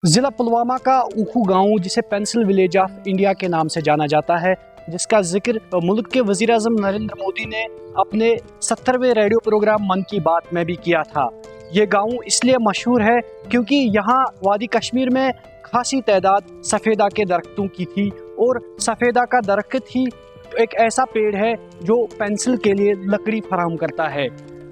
जिला पुलवामा का ऊखू गांव, जिसे पेंसिल विलेज ऑफ इंडिया के नाम से जाना जाता है, जिसका जिक्र मुल्क के वज़ीर-ए-आज़म नरेंद्र मोदी ने अपने 70वें रेडियो प्रोग्राम मन की बात में भी किया था। ये गांव इसलिए मशहूर है क्योंकि यहाँ वादी कश्मीर में खासी तादाद सफ़ेदा के दरख्तों की थी, और सफ़ेदा का दरख्त ही एक ऐसा पेड़ है जो पेंसिल के लिए लकड़ी फराहम करता है।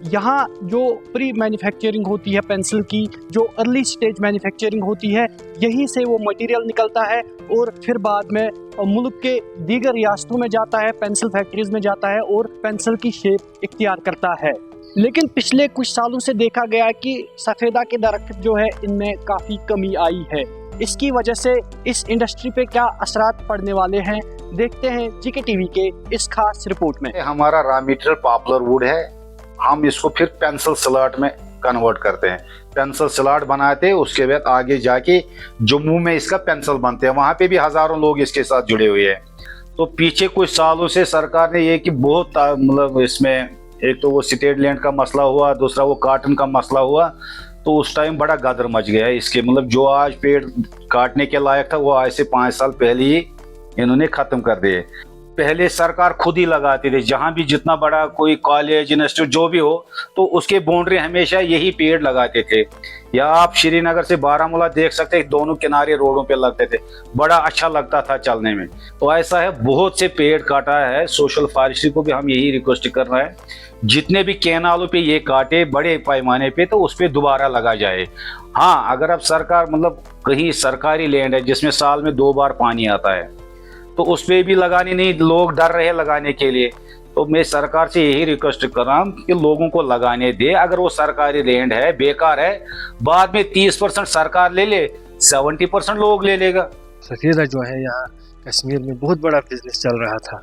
यहाँ जो प्री मैन्युफैक्चरिंग होती है पेंसिल की, जो अर्ली स्टेज मैन्युफैक्चरिंग होती है, यहीं से वो मटेरियल निकलता है और फिर बाद में मुल्क के दीगर रियासतों में जाता है, पेंसिल फैक्ट्रीज में जाता है और पेंसिल की शेप इख्तियार करता है। लेकिन पिछले कुछ सालों से देखा गया कि सफ़ेदा के दरख्त जो है इनमें काफ़ी कमी आई है। इसकी वजह से इस इंडस्ट्री पे क्या असरात पड़ने वाले हैं, देखते हैं जीके टीवी के इस खास रिपोर्ट में। हमारा रॉ मटेरियल पॉपुलर वुड है, हम इसको फिर पेंसिल स्लॉट में कन्वर्ट करते हैं, पेंसिल स्लॉट बनाते हैं, उसके बाद आगे जाके जम्मू में इसका पेंसिल बनते हैं, वहाँ पे भी हजारों लोग इसके साथ जुड़े हुए हैं। तो पीछे कुछ सालों से सरकार ने ये कि बहुत मतलब इसमें एक तो वो स्टेट लैंड का मसला हुआ, दूसरा वो कॉटन का मसला हुआ, तो उस टाइम बड़ा गदर मच गया इसके, मतलब जो आज पेड़ काटने के लायक था वो आज से 5 साल पहले ही इन्होंने खत्म कर दिए। पहले सरकार खुद ही लगाती थी, जहां भी जितना बड़ा कोई कॉलेज इंस्टीट्यूट जो भी हो तो उसके बाउंड्री हमेशा यही पेड़ लगाते थे। या आप श्रीनगर से बारामूला देख सकते हैं, दोनों किनारे रोडों पे लगते थे, बड़ा अच्छा लगता था चलने में। तो ऐसा है, बहुत से पेड़ काटा है। सोशल फॉरेस्ट्री को भी हम यही रिक्वेस्ट कर रहे हैं, जितने भी कैनालों पे ये काटे बड़े पैमाने पे, तो उस पर दोबारा लगा जाए। हाँ, अगर अब सरकार मतलब कहीं सरकारी लैंड है जिसमें साल में 2 बार पानी आता है, तो उस पर भी लगाने नहीं, लोग डर रहे लगाने के लिए। तो मैं सरकार से यही रिक्वेस्ट कर रहा हूँ कि लोगों को लगाने दे। अगर वो सरकारी लैंड है, बेकार है, बाद में 30% सरकार ले ले, 70% लोग ले लेगा। सफ़ेदा जो है यहाँ कश्मीर में बहुत बड़ा बिजनेस चल रहा था।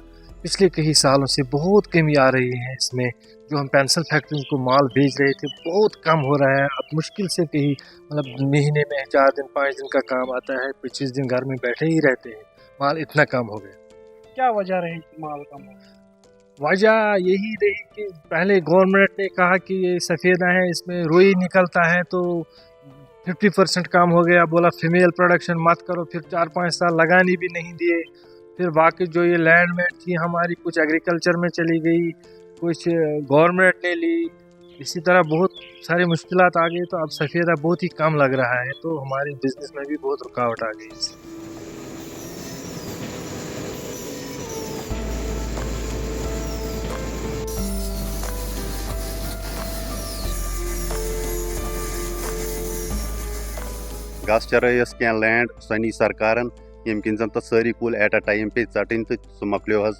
पिछले कई सालों से बहुत कमी आ रही है इसमें। जो हम पेंसिल फैक्ट्री को माल भेज रहे थे बहुत कम हो रहा है। अब मुश्किल से कहीं मतलब महीने में 4 दिन 5 दिन का काम आता है, 25 दिन घर में बैठे ही रहते हैं, माल इतना कम हो गया। क्या वजह रही माल कम? वजह यही रही कि पहले गवर्नमेंट ने कहा कि ये सफ़ेदा है, इसमें रुई निकलता है, तो 50% काम हो गया। बोला फीमेल प्रोडक्शन मत करो, फिर 4-5 साल लगाने भी नहीं दिए। फिर बाकी जो ये लैंडमेंट थी हमारी, कुछ एग्रीकल्चर में चली गई, कुछ गवर्नमेंट ने ली। इसी तरह बहुत सारी मुश्किलात आ गई, तो अब सफ़ेदा बहुत ही कम लग रहा है, तो हमारी बिजनेस में भी बहुत रुकावट आ गई इससे। घास चरस क्या लैंड सनी सरकारन यम किन जन सारी कुल एट अ टाइम पे चटन तो सह मकलो अत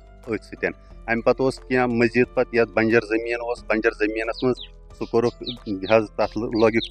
अम पे क्या मजीद पे बंजर जमीन बंजर जमीनस मज सह कोर तथ लग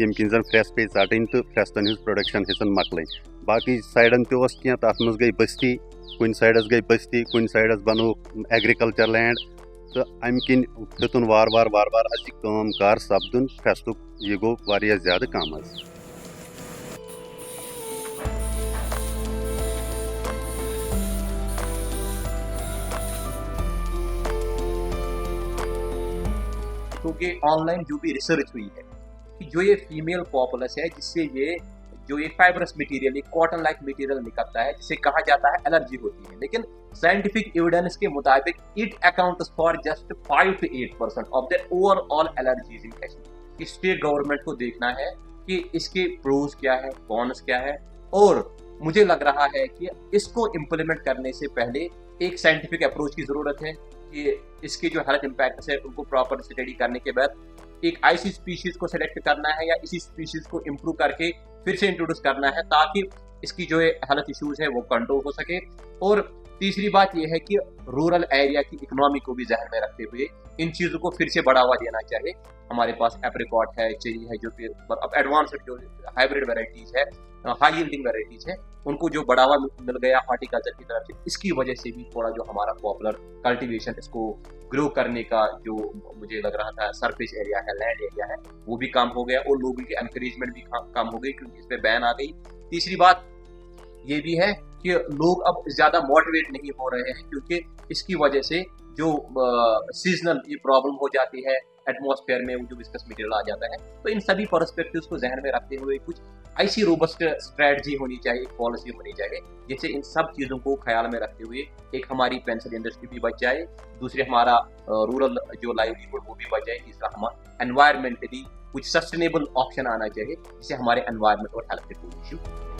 यम किन जन फ्रेस पे चटन तो फ्रेस्तन हज प्रोडक्शन हेचन मकल। बाकी साइडन क्या तथ मज गई बस्ती, कुन साइडस गई बस्ती, कुन साइडस बनो एग्रीकल्चर लैंड, तो अम किन हेतुन वार वार काम कार सपदुन फेस्तुक ये गो वारिया ज्यादा कम। क्योंकि ऑनलाइन जो भी रिसर्च हुई है कि जो ये फीमेल पॉपुलस है, जिससे ये जो ये फाइब्रस मटेरियल, ये कॉटन लाइक मटेरियल निकलता है, जिसे कहा जाता है एलर्जी होती है, लेकिन साइंटिफिक एविडेंस के मुताबिक it accounts for just 5 to 8% of the overall allergies in Kashmir. State government को देखना है कि इसके प्रोज क्या है, कॉन्स क्या है, और मुझे लग रहा है कि इसको इम्प्लीमेंट करने से पहले एक साइंटिफिक अप्रोच की जरूरत है कि इसके जो हेल्थ इम्पैक्ट है उनको प्रॉपर स्टडी करने के बाद एक ऐसी स्पीशीज को सिलेक्ट करना है या इसी स्पीशीज को इम्प्रूव करके फिर से इंट्रोड्यूस करना है, ताकि इसकी जो हेल्थ इश्यूज है वो कंट्रोल हो सके। और तीसरी बात यह है कि रूरल एरिया की इकोनॉमी को भी ध्यान में रखते हुए इन चीज़ों को फिर से बढ़ावा देना चाहिए। हमारे पास एप्रिकॉट है, चेरी है, जो फिर अब एडवांस्ड जो हाइब्रिड वेराइटीज है, हाई यील्डिंग वेराइटीज है, उनको जो बढ़ावा मिल गया हॉर्टिकल्चर की तरफ से, इसकी वजह से भी थोड़ा जो हमारा पॉपुलर कल्टीवेशन इसको ग्रो करने का जो मुझे लग रहा था सरफेस एरिया है, लैंड एरिया है, वो भी कम हो गया और लोगों की एनकरेजमेंट भी कम हो गई क्योंकि इस पर बैन आ गई। तीसरी बात ये भी है कि लोग अब ज्यादा मोटिवेट नहीं हो रहे हैं, क्योंकि इसकी वजह से जो सीजनल ये प्रॉब्लम हो जाती है, एटमॉस्फेयर में वो जो विस्कस मटेरियल आ जाता है। तो इन सभी पर्सपेक्टिव्स को जहन में रखते हुए कुछ ऐसी रोबस्ट स्ट्रेटजी होनी चाहिए, पॉलिसी होनी चाहिए, जिससे इन सब चीज़ों को ख्याल में रखते हुए एक हमारी पेंसिल इंडस्ट्री भी बच जाए, दूसरे हमारा रूरल जो लाइवलीहुड वो भी बच जाए, तीसरा हमारा एनवायरमेंटली कुछ सस्टेनेबल ऑप्शन आना चाहिए जिससे हमारे एनवायरमेंट और हेल्थ के कोई इशू।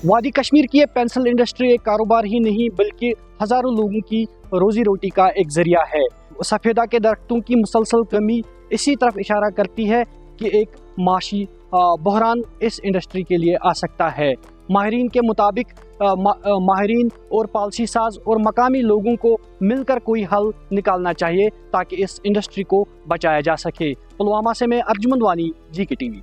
वादी कश्मीर की ये पेंसिल इंडस्ट्री एक कारोबार ही नहीं बल्कि हज़ारों लोगों की रोजी रोटी का एक जरिया है। सफ़ेदा के दरख्तों की मुसलसल कमी इसी तरफ इशारा करती है कि एक माशी बहरान इस इंडस्ट्री के लिए आ सकता है। माहिरीन के मुताबिक माहिरीन और पॉलिसी साज और मकामी लोगों को मिलकर कोई हल निकालना चाहिए ताकि इस इंडस्ट्री को बचाया जा सके। पुलवामा से मैं अर्जुमंद वानी, GK TV।